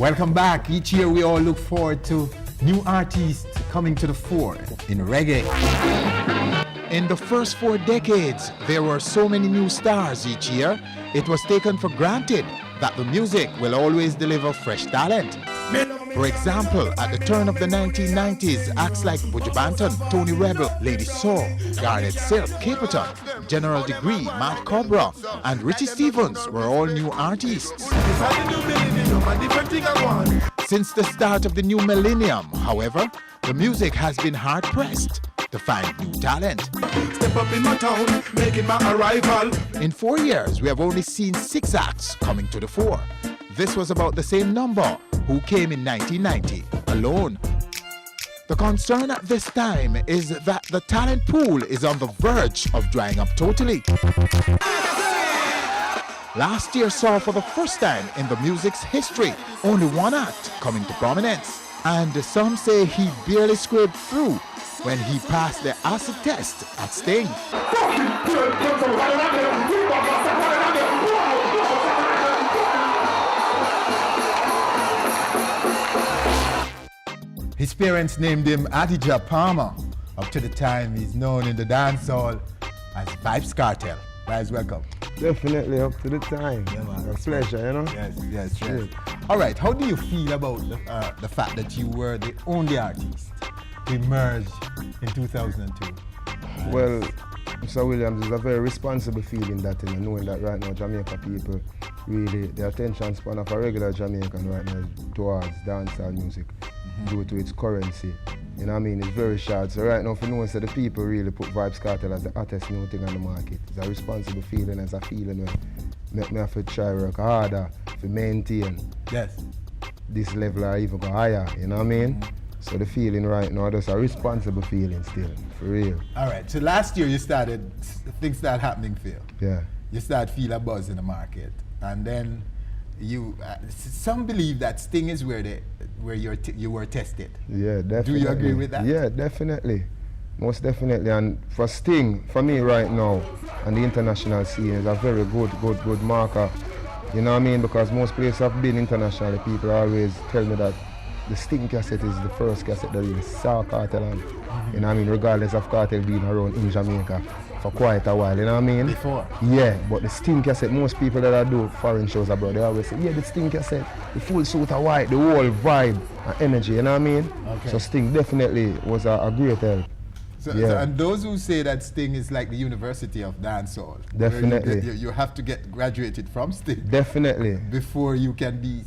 Welcome back. Each year we all look forward to new artists coming to the fore in reggae. In the first 4 decades, there were so many new stars each year, it was taken for granted that the music will always deliver fresh talent. For example, at the turn of the 1990s, acts like Buju Banton, Tony Rebel, Lady Soul, Garnet Silk, Caperton, General Degree, Matt Cobra, and Richie Stephens were all new artists. Since the start of the new millennium, however, the music has been hard-pressed to find new talent. Step up in my town, making my arrival. In 4 years, we have only seen 6 acts coming to the fore. This was about the same number who came in 1990 alone. The concern at this time is that the talent pool is on the verge of drying up totally. Last year saw for the first time in the music's history only 1 act coming to prominence, and some say he barely scraped through when he passed the acid test at Sting. His parents named him Adidja Palmer. Up to the time, he's known in the dancehall as Vybz Kartel. Vybz, welcome. Definitely up to the time. Yeah, man. A pleasure, you know? Yes. All right, how do you feel about the fact that you were the only artist to emerge in 2002? Well, Mr. Williams, it's a very responsible feeling that, you know, knowing that right now Jamaica people really, the attention span of a regular Jamaican right now is towards dancehall music due to its currency. You know what I mean? It's very short. So right now, for no one, the people really put Vybz Kartel as the hottest new thing on the market. It's a responsible feeling, it's a feeling where make me have to try work harder to maintain this level or even go higher, you know what I mean? So the feeling right now, that's a responsible feeling still, for real. All right, so last year things started happening for you. Yeah. You started feel a buzz in the market, and then some believe that Sting is where you were tested. Yeah, definitely. Do you agree with that? Yeah, definitely. Most definitely. And for Sting, for me right now, and the international scene is a very good marker. You know what I mean? Because most places I've been internationally, people always tell me that the Sting cassette is the first cassette that really saw Kartel on. You know what I mean? Regardless of Kartel being around in Jamaica for quite a while, you know what I mean? Before? Yeah, but the Sting cassette, most people that I do foreign shows abroad, they always say, yeah, the Sting cassette, the full suit of white, the whole vibe and energy, you know what I mean? Okay. So Sting definitely was a great help. So, Yeah. and those who say that Sting is like the University of Dancehall, Definitely. where you have to get graduated from Sting Definitely. before you can be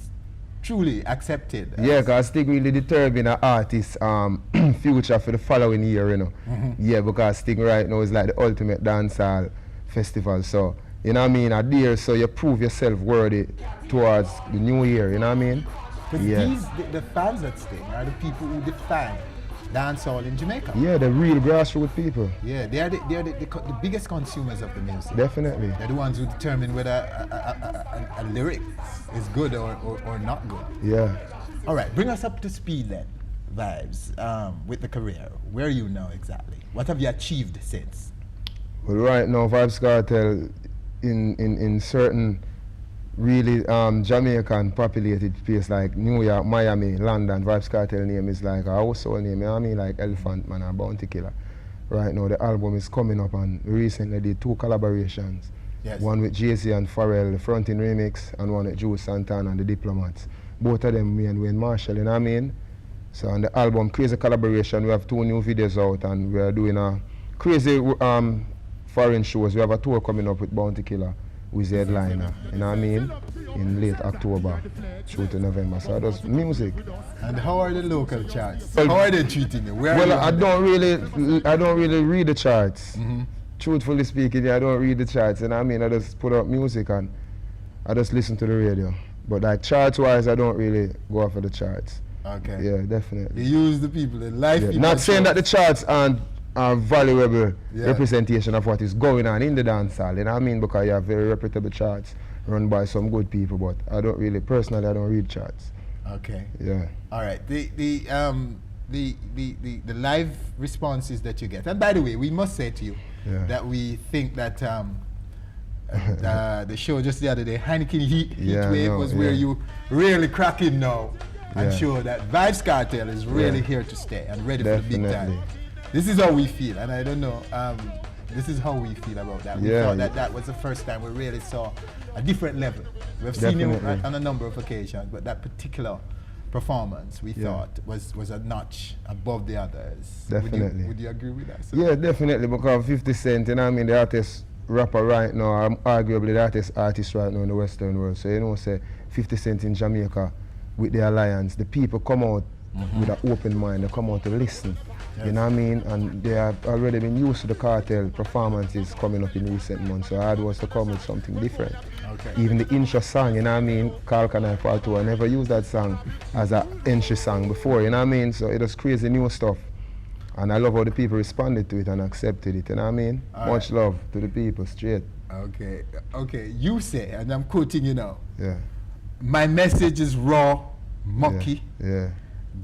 truly accepted. Yeah, because Sting really determine an artist's future for the following year, you know. Yeah, because Sting right now is like the ultimate dancehall festival. So, you know what I mean? A year, so you prove yourself worthy towards the new year, you know what I mean? Because the fans at Sting are the people who define dancehall in Jamaica. Yeah, the real grassroots people. Yeah, they are the biggest consumers of the music. Definitely. They're the ones who determine whether a lyric is good or not good. Yeah. All right, bring us up to speed then, Vybz, with the career. Where are you now exactly? What have you achieved since? Well, right now, Vybz Kartel in certain really Jamaican populated place like New York, Miami, London, Vybz Kartel name is like a household name, you know what I mean? Like Elephant Man or Bounty Killer. Right now, the album is coming up, and we recently did 2 collaborations. Yes. One with Jay-Z and Pharrell, the Frontin Remix, and one with Juice Santana and the Diplomats. Both of them, me and Wayne Marshall, you know what I mean? So on the album, crazy collaboration, we have 2 new videos out, and we are doing a crazy foreign shows. We have a tour coming up with Bounty Killer, with the headliner, you know what I mean? In late October through to November. So that's music. And how are the local charts? Well, how are they treating you? Where Well, are you I don't really read the charts. Truthfully speaking, I don't read the charts, and I mean, I just put out music and I just listen to the radio. But like charts-wise, I don't really go off of the charts. Okay. Yeah, definitely. You use the people, the life Yeah. people. Not saying that the charts aren't a valuable Yeah. representation of what is going on in the dancehall, you know what I mean? Because you have very reputable charts run by some good people, but I don't really, personally, I don't read charts. Okay. Yeah. All right. The live responses that you get, and by the way, we must say to you that we think that The show just the other day, Heineken Heat Yeah, Wave, no, was where yeah. you really cracking now and Yeah. show that Vybz Kartel is really Yeah. here to stay and ready for the big Definitely. time. This is how we feel, and I don't know, this is how we feel about that. We Yeah, thought yeah. that was the first time we really saw a different level. We've seen him Definitely. on a number of occasions, but that particular performance we Yeah. thought was a notch above the others. Definitely. Would you agree with that? sir? Yeah, definitely, because 50 Cent, you know what I mean, the artist rapper right now, arguably the artist right now in the Western world. So you know, say 50 Cent in Jamaica with the Alliance, the people come out with an open mind, they come out to listen. Yes. You know what I mean? And they have already been used to the Kartel performances coming up in recent months. So hard was to come with something different. Okay. Even the intro song, you know what I mean? Carl Can I Part 2, I never used that song as an entry song before, you know what I mean? So it was crazy new stuff. And I love how the people responded to it and accepted it, you know what I mean? All Much right. love to the people, straight. Okay. You say, and I'm quoting you now, Yeah. my message is raw, mucky, Yeah.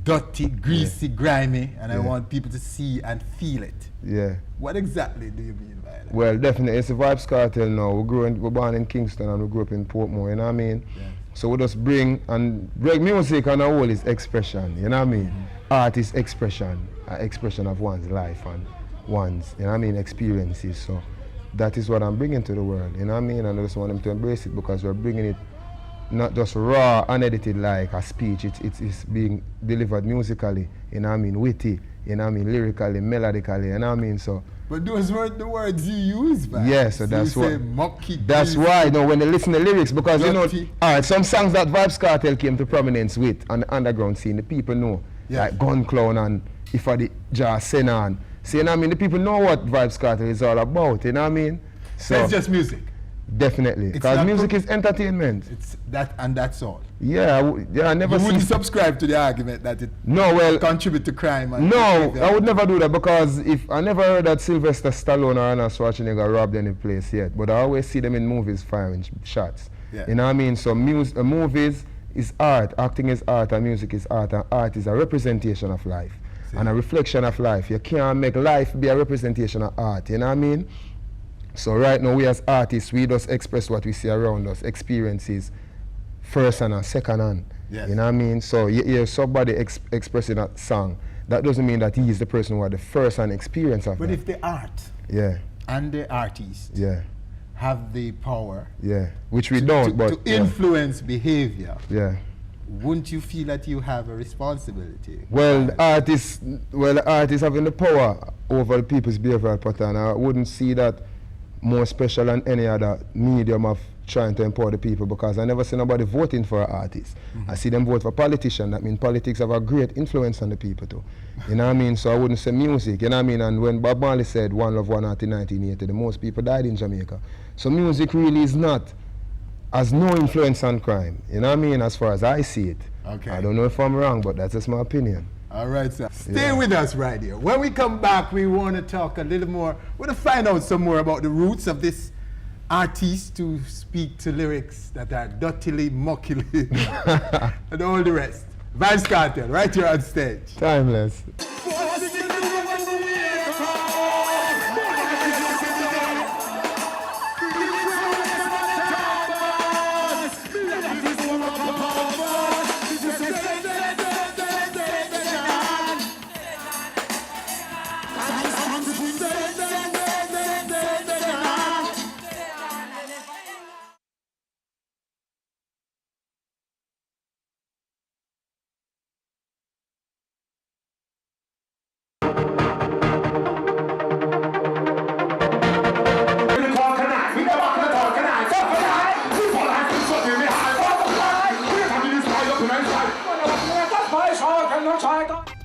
dirty, greasy, grimy, and I Yeah. want people to see and feel it. Yeah. What exactly do you mean by that? Well, definitely, it's a Vybz Kartel now. We're born in Kingston and we grew up in Portmore, you know what I mean? Yeah. So we just bring music on a whole is expression, you know what I mean? Art is expression, an expression of one's life and one's, you know what I mean, experiences. So that is what I'm bringing to the world, you know what I mean? And I just want them to embrace it because we're bringing it not just raw, unedited like a speech, it's being delivered musically, you know what I mean, witty, you know what I mean, lyrically, melodically, you know what I mean? So But those weren't the words you used, man. yeah, so that's you what. say mucky, That's greasy. why, you know, when they listen to lyrics, because you know, Dirty. all right, some songs that Vybz Kartel came to prominence with on the underground scene, the people know, Yes. like Gun Clown and If I the Jar Senan. So you know what I mean? The people know what Vybz Kartel is all about. You know what I mean? So it's just music. definitely, It's because not music pro- is entertainment. It's that and that's all. Yeah, I never You wouldn't see. subscribe to the argument that it No, well, contribute to crime. And no, behavior. I would never do that because if I never heard that Sylvester Stallone or Arnold Schwarzenegger robbed any place yet, but I always see them in movies firing shots. Yeah. You know what I mean? So movies is art, acting is art, and music is art, and art is a representation of life and a reflection of life. You can't make life be a representation of art. You know what I mean? So right now, we as artists, we just express what we see around us, experiences, first hand and second hand. Yes. You know what I mean? So you hear somebody expressing a song, that doesn't mean that he is the person who had the first hand experience of But that. if the art Yeah, and the artist yeah, have the power yeah. Which we don't, but to yeah, influence behavior, yeah. wouldn't you feel that you have a responsibility? Well, the artists having the power over the people's behavioral pattern. I wouldn't see that more special than any other medium of trying to empower the people, because I never see nobody voting for an artist. I see them vote for politicians. That means politics have a great influence on the people too. You know what I mean? So I wouldn't say music, you know what I mean? And when Bob Marley said one love, one heart in 1980, the most people died in Jamaica. So music really is not, has no influence on crime, you know what I mean, as far as I see it. Okay. I don't know if I'm wrong, but that's just my opinion. All right, sir. Stay Yeah. with us right here. When we come back, we want to talk a little more. We want to find out some more about the roots of this artist to speak to lyrics that are dirtily, muckily, and all the rest. Vybz Kartel, right here on stage. Timeless.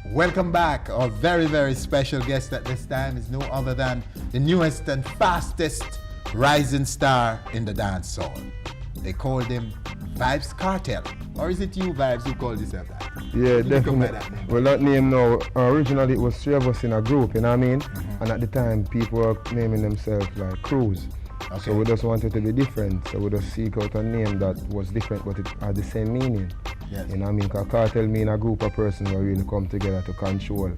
Welcome back. Our very, very special guest at this time is no other than the newest and fastest rising star in the dancehall. They called him Vybz Kartel. Or is it you, Vybz, who called yourself that? Yeah, You come by definitely. that name. Well, that name now, originally it was three of us in a group, you know what I mean? And at the time, people were naming themselves like Crews. Okay. So we just wanted to be different. So we just seek out a name that was different, but it had the same meaning. Yes. You know what I mean? Because cartel mean a group of persons who really come together to control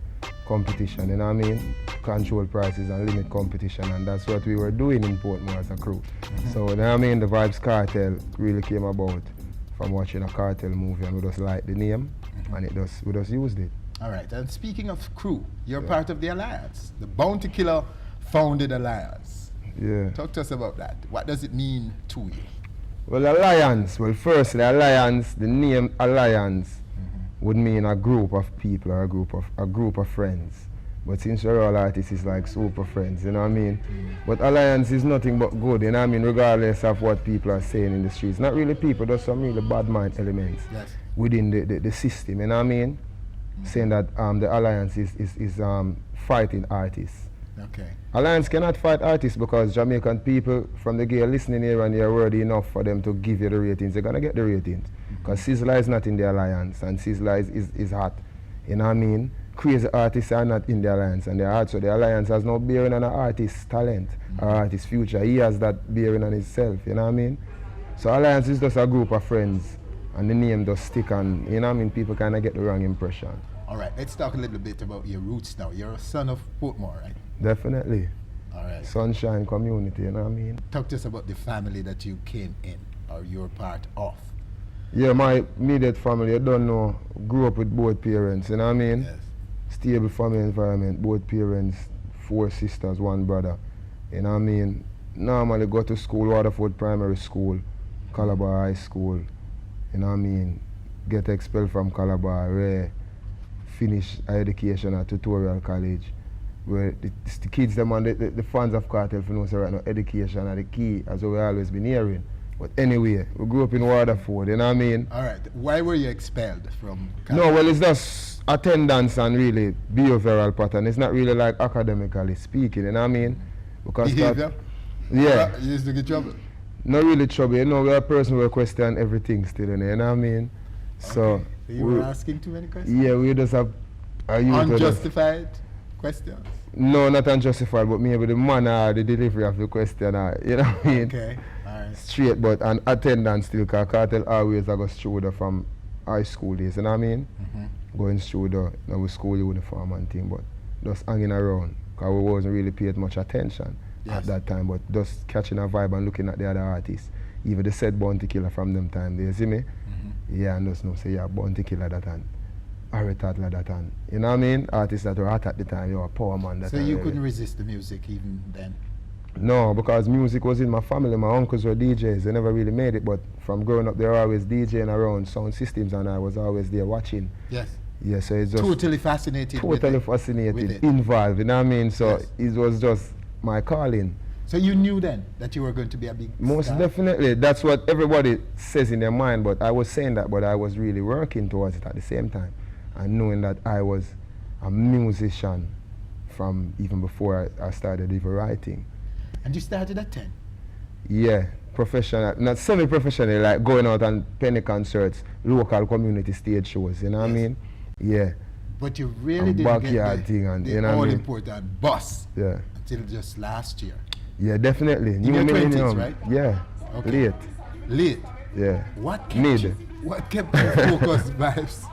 competition, you know what I mean? Control prices and limit competition, and that's what we were doing in Portmore as a crew. So, you know what I mean? The Vybz Kartel really came about from watching a Kartel movie, and we just liked the name, and we just used it. All right, and speaking of crew, you're part of the Alliance, the Bounty Killer founded Alliance. Yeah. Talk to us about that. What does it mean to you? Well, Alliance, firstly, Alliance, the name Alliance would mean a group of people or a group of friends. But since we're all artists, it's like super friends, you know what I mean? But Alliance is nothing but good, you know what I mean, regardless of what people are saying in the streets. Not really people, there's some really bad mind elements within the system, you know what I mean? Saying that the Alliance is fighting artists. Okay. Alliance cannot fight artists because Jamaican people from the gay listening here and here worthy enough for them to give you the ratings. They're gonna get the ratings. Because Sizzla is not in the Alliance, and Sizzla is hot. You know what I mean? Crazy artists are not in the Alliance, and they're hot. So the Alliance has no bearing on an artist's talent or artist's future. He has that bearing on himself, you know what I mean? So Alliance is just a group of friends, and the name does stick, and you know what I mean? People kind of get the wrong impression. All right, let's talk a little bit about your roots now. You're a son of Portmore, right? Definitely. All right. Sunshine community, you know what I mean? Talk to us about the family that you came in, or you're part of. Yeah, my immediate family, I don't know, grew up with both parents, you know what I mean? Yes. Stable family environment, both parents, 4 sisters, 1 brother, you know what I mean? Normally go to school, Waterford Primary School, Calabar High School, you know what I mean? Get expelled from Calabar, finish education at Tutorial College, where the kids, them and the fans of Kartel, for know, say right now, education are the key, as we always been hearing. But anyway, we grew up in Waterford, you know what I mean? All right, why were you expelled from Kartel? No, well, it's just attendance and really behavioral pattern. It's not really like academically speaking, you know what I mean? Because behavior? Yeah. You used to get trouble? Not really trouble, you know, we're a person who question everything still, you know what I mean? So, Okay. So you were asking too many questions? yeah, we just have a youth Unjustified questions? No, not unjustified, but maybe the manner, the delivery of the question, you know what I mean? Okay, all right. Straight, but an attendance still, because Kartel always I go through the from high school days, you know what I mean? Going through the with school uniform and thing, but just hanging around, because we wasn't really paying much attention at that time, but just catching a vibe and looking at the other artists. Even the said Bounty Killer from them time, they see me? Yeah, and just know, say, yeah, Bounty Killer that and Harry Tattler that and, you know what I mean? Artists that were hot at the time, you were Power Man that So time. you couldn't resist the music even then? No, because music was in my family. My uncles were DJs. They never really made it, but from growing up, they were always DJing around sound systems, and I was always there watching. Yes. Yeah, so it's just Totally fascinated with it. involved, you know what I mean? So Yes. it was just my calling. So you knew then that you were going to be a big Most star? definitely. That's what everybody says in their mind, but I was saying that, but I was really working towards it at the same time, and knowing that I was a musician from even before I started even writing. And you started at 10? Yeah, professional, not semi-professional, like going out on penny concerts, local community stage shows, you know what I mean? Yeah. But you really And didn't backyard get thing and, the you know what I mean? all-important bus Yeah. until just last year. Yeah, definitely. In your 20s, right? Yeah. Okay. Late. Late. Yeah. What kept Mid. you? What kept the focus, Vybz?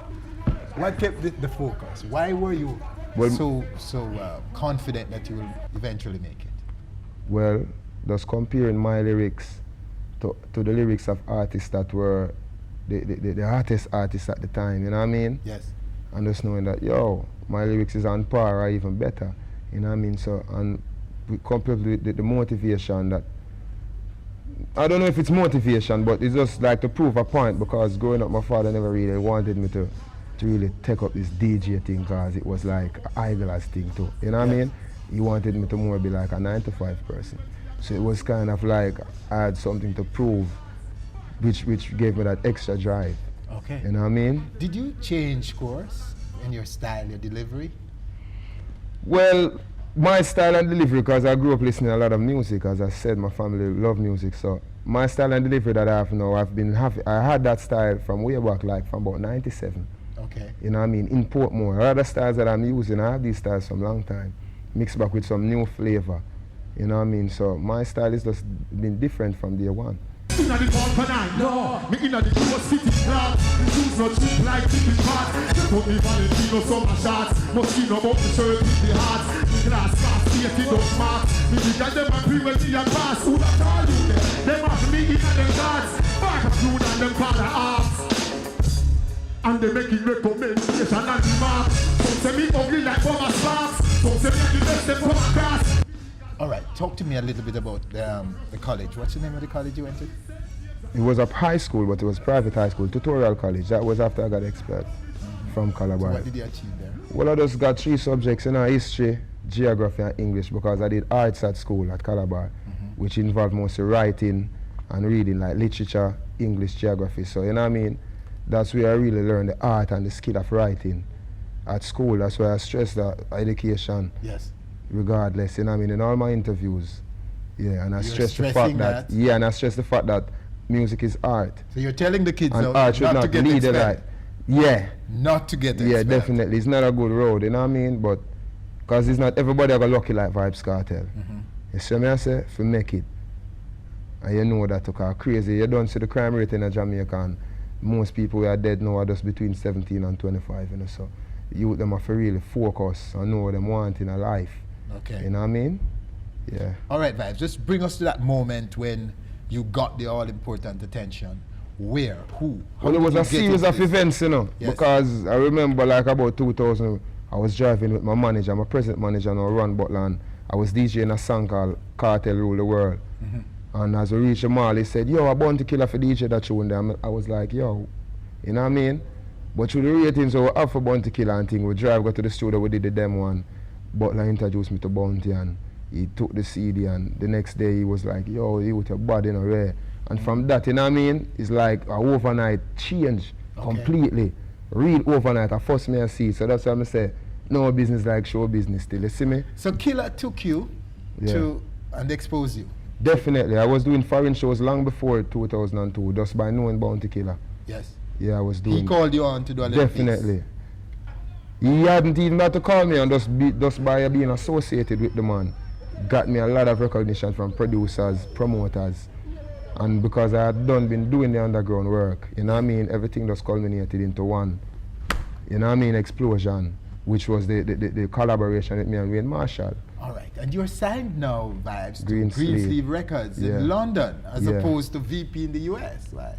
What kept the focus? Why were you Well, so confident that you will eventually make it? Well, just comparing my lyrics to the lyrics of artists that were the hottest artists at the time, you know what I mean? Yes. And just knowing that, yo, my lyrics is on par or even better, you know what I mean? So, and coupled with the motivation that, I don't know if it's motivation, but it's just like to prove a point, because growing up, my father never really wanted me to really take up this DJ thing, because it was like an eyeglass thing too, you know what I mean? He wanted me to more be like a 9-to-5 person. So it was kind of like I had something to prove, which gave me that extra drive. Okay. You know what I mean? Did you change course in your style, your delivery? Well, my style and delivery, because I grew up listening a lot of music, as I said, my family love music, so my style and delivery that I have now, I had that style from way back, like from about 97. Okay. You know what I mean? In Portmore. Other styles that I'm using, I have these styles from a long time, mixed back with some new flavor. You know what I mean? So my style is just been different from day one. Inna the town for nine, no. Me inna the Grove City club. The shoes not cheap like tipping parts. Just put me Valentino summer shots. Moschino about the shirt with the hearts. The glass cast, skating up marks. Me bigger them and free when me and pass. Who that all you there? Them have me inna them guards. Back of food and them father arms. And they making recommendation and remarks. Some say me ugly like Bummer Sparks. Some say me the best them come across. All right, talk to me a little bit about the college. What's the name of the college you went to? It was a high school, but it was private high school, Tutorial College. That was after I got expelled from Calabar. So what did you achieve there? Well, I just got 3 subjects, history, geography, and English, because I did arts at school at Calabar, which involved mostly writing and reading, like literature, English, geography. So, you know what I mean? That's where I really learned the art and the skill of writing at school. That's why I stress that education. Yes. Regardless, you know what I mean, in all my interviews, yeah, and I You're stress the fact that, yeah, and I stress the fact that music is art. So you're telling the kids and art should not lead the light. Yeah. Not to get yeah, expelled. definitely. It's not a good road, you know what I mean? But, because it's not everybody ever lucky like Vybz Kartel. You see me I say, for make it. And you know that took a crazy. You don't see the crime rate in Jamaica, and most people who are dead now are just between 17 and 25, you know, so youth them have to really focus and know what they want in a life. Okay. You know what I mean? Yeah. All right, Vybz, just bring us to that moment when you got the all-important attention. Where? Who? How Well, it did was you a get series into of this? events, you know, Yes. because I remember like about 2000, I was driving with my manager, my present manager now, Ron Butler, and I was DJing a song called Kartel Rule the World. And as we reached the mall, he said, yo, I Bounty Killer for DJ that tune there. I was like, yo, you know what I mean? But through the ratings, we have for Bounty Killer and thing, we drive, go to the studio, we did the demo one. Butler introduced me to Bounty and he took the CD, and the next day he was like, yo, you with your body in a rare. And from that, you know what I mean? It's like a overnight change completely. Real overnight. I first me I see. So that's why I say, no business like show business still. You see me? So Killer took you to and exposed you. Definitely. I was doing foreign shows long before 2002, just by knowing Bounty Killer. Yes. Yeah, I was doing. He called you on to do a little Definitely. He hadn't even had to call me, and just by being associated with the man, got me a lot of recognition from producers, promoters, and because I had been doing the underground work, you know what I mean, everything just culminated into one, you know what I mean, explosion, which was the collaboration with me and Wayne Marshall. All right, and you're signed now, Vybz, to Green Sleeve. Sleeve Records Yeah. in London, as Yeah. opposed to VP in the US. Why?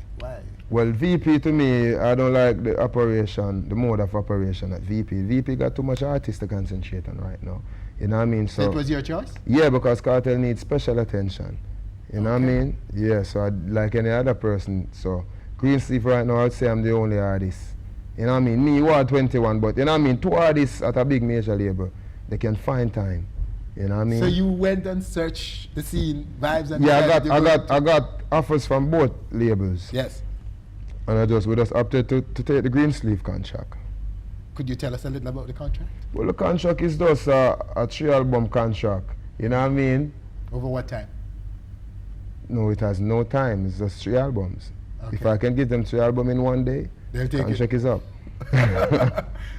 Well, VP to me, I don't like the operation, the mode of operation at VP. VP got too much artists to concentrate on right now. You know what I mean? So it was your choice? Yeah, because Kartel needs special attention. You know what I mean? Yeah, so like any other person. So Green Sleeve right now, I'd say I'm the only artist. You know what I mean? Me, you are 21, but you know what I mean? 2 artists at a big major label, they can find time. You know what I mean? So you went and searched the scene, Vybz and yeah, Vybz, I got offers from both labels. Yes. And we just opted to take the Green Sleeve contract. Could you tell us a little about the contract? Well, the contract is just a 3-album contract. You know what I mean? Over what time? No, it has no time. It's just 3 albums. Okay. If I can get them 3 albums in one day, They'll take contract is up.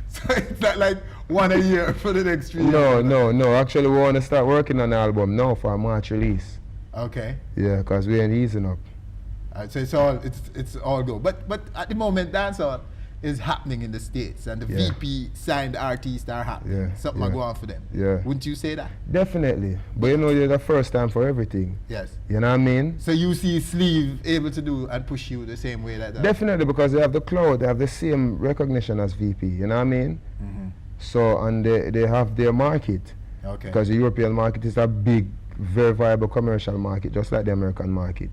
So it's not like one a year for the next 3 No, years? no. Actually, we want to start working on the album now for a March release. Okay. Yeah, because we ain't easing up. So it's all good. But at the moment, dancehall is happening in the States, and the Yeah. VP signed artists are happening. Yeah, Something yeah. are going on for them. Yeah. Wouldn't you say that? Definitely. But you know, you're the first time for everything. Yes. You know what I mean? So you see Sleeve able to do and push you the same way like that? Definitely, because they have the cloud, they have the same recognition as VP. You know what I mean? So, and they have their market. Okay. Because the European market is a big, very viable commercial market, just like the American market.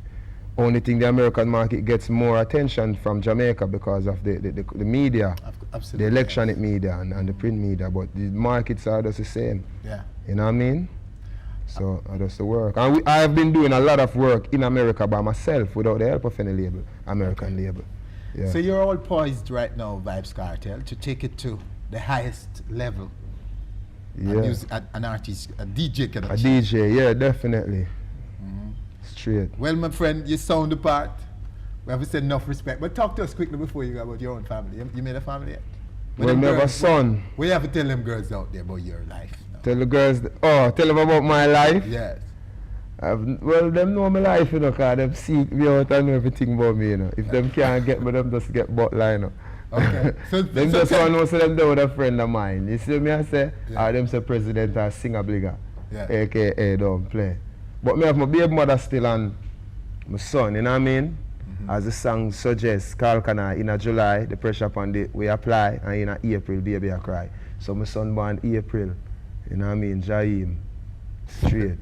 Only thing the American market gets more attention from Jamaica because of the media, Absolutely. the electronic media and the print media, but the markets are just the same. Yeah. You know what I mean? So that's the work. And I have been doing a lot of work in America by myself without the help of any label, American label. Yeah. So you're all poised right now, Vybz Kartel, to take it to the highest level. Yeah. An artist, a DJ can A achieve. DJ, yeah, definitely. Straight. Well, my friend, you sound the part. We haven't said enough respect. But talk to us quickly before you go about your own family. You made a family yet? But We them have a girls- son. We have to tell them girls out there about your life. now. Tell the girls, tell them about my life. Yes. Well, them know my life, you know, because them seek me out and know everything about me, you know. If them can't get me, them just get butler, you know. Okay. Them just want to know, so them know with a friend of mine. You see me, I say, them say president or singer bligger, a.k.a. don't play. But me have my baby mother still and my son, you know what I mean? As the song suggests, Carl Canal in July, the pressure upon the we apply, and in April, baby I cry. So my son born April, you know what I mean? Jaim, straight.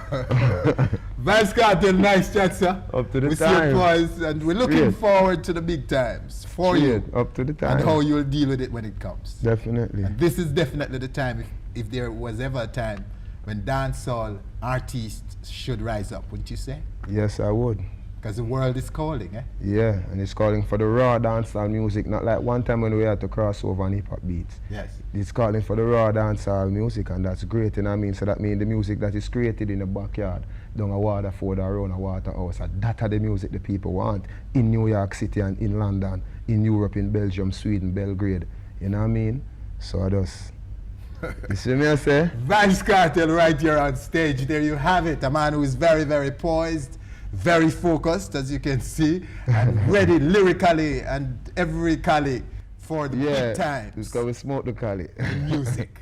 Vybz Kartel, nice chat, sir. Up to the we time. See your voice, and we're looking forward to the big times for you. Up to the time. And how you'll deal with it when it comes. Definitely. And this is definitely the time, if there was ever a time, when dancehall artists should rise up, wouldn't you say? Yes, I would. Because the world is calling, eh? Yeah, and it's calling for the raw dancehall music, not like one time when we had to cross over on hip-hop beats. Yes. It's calling for the raw dancehall music, and that's great, you know what I mean? So that means the music that is created in the backyard, down a Waterford or around a Waterhouse, and that's the music the people want in New York City and in London, in Europe, in Belgium, Sweden, Belgrade, you know what I mean? So I just, you see me I say? Vybz Kartel right here on stage, there you have it, a man who is very, very poised, very focused, as you can see, and ready lyrically and every for the big times. It's because we smoke the cali. Music.